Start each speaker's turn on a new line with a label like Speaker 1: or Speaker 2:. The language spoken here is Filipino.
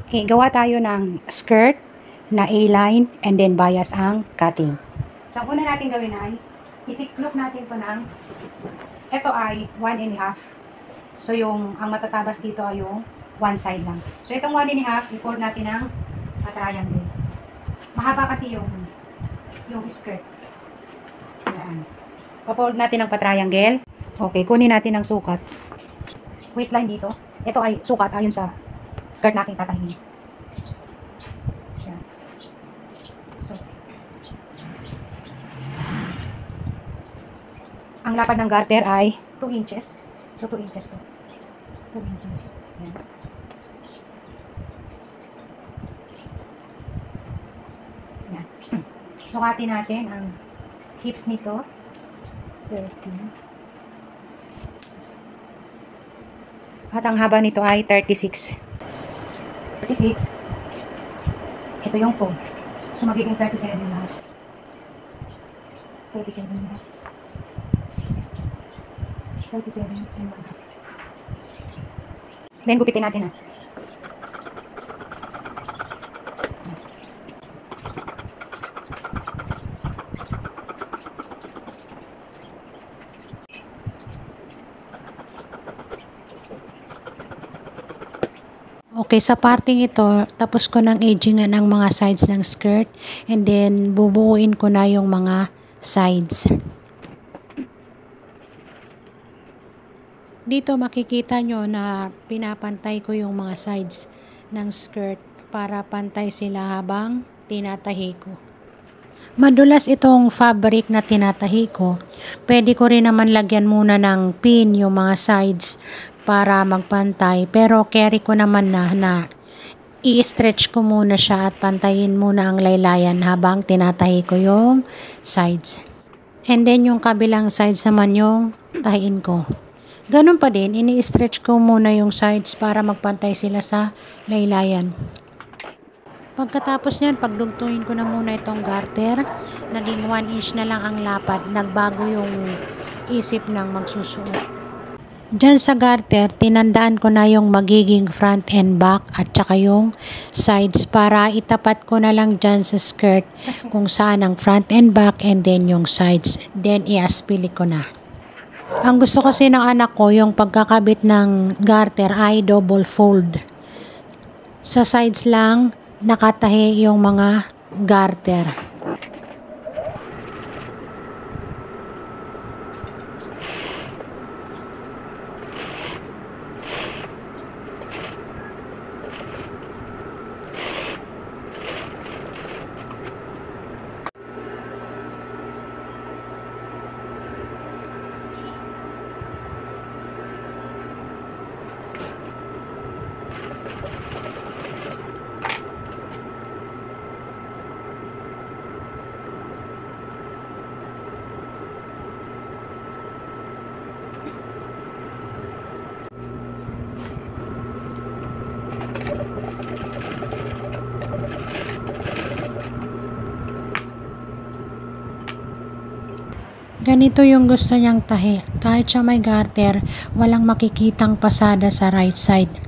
Speaker 1: Okay, gawa tayo ng skirt na A-line and then bias ang cutting. So, ang una natin gawin ay itiklop natin ito ng, ito ay 1.5. So, ang matatabas dito ay yung one side lang. So, itong 1.5, i-fold natin ng triangle. Mahaba kasi yung skirt. Ayan. Pa-fold natin ng pa-triangle. Okay, kunin natin ang sukat. Waistline dito. Ito ay sukat ayon sa skirt natin tatahin. Ayan. So, ang lapad ng garter ay 2 inches. So, 2 inches to. 2 inches. Ayan. Ayan. Sukatin natin ang hips nito. 30. At ang haba nito ay 36. 36. Ito yung fold. So, magiging 37 lahat. 37 lahat. 37 and 1. Then, gupitin natin na. Okay, sa parting ito, tapos ko ng edgingan ng mga sides ng skirt and then bubuuin ko na yung mga sides. Dito makikita nyo na pinapantay ko yung mga sides ng skirt para pantay sila habang tinatahi ko. Madulas itong fabric na tinatahi ko. Pwede ko rin naman lagyan muna ng pin yung mga sides para magpantay. Pero carry ko naman na i-stretch ko muna siya at pantayin muna ang laylayan habang tinatahi ko yung sides. And then yung kabilang sides naman yung tahiin ko. Ganun pa din, ini-stretch ko muna yung sides para magpantay sila sa laylayan. Pagkatapos niyan, pagdugtungin ko na muna itong garter. Naging 1 inch na lang ang lapad. Nagbago yung isip ng magsusuot. Diyan sa garter, tinandaan ko na yung magiging front and back at saka yung sides para itapat ko na lang dyan sa skirt kung saan ang front and back and then yung sides. Then, i-aspili ko na. Ang gusto kasi ng anak ko, yung pagkakabit ng garter ay double fold. Sa sides lang, nakatahi yung mga garter. Ganito yung gusto niyang tahi. Kahit siya may garter, walang makikitang pasada sa right side.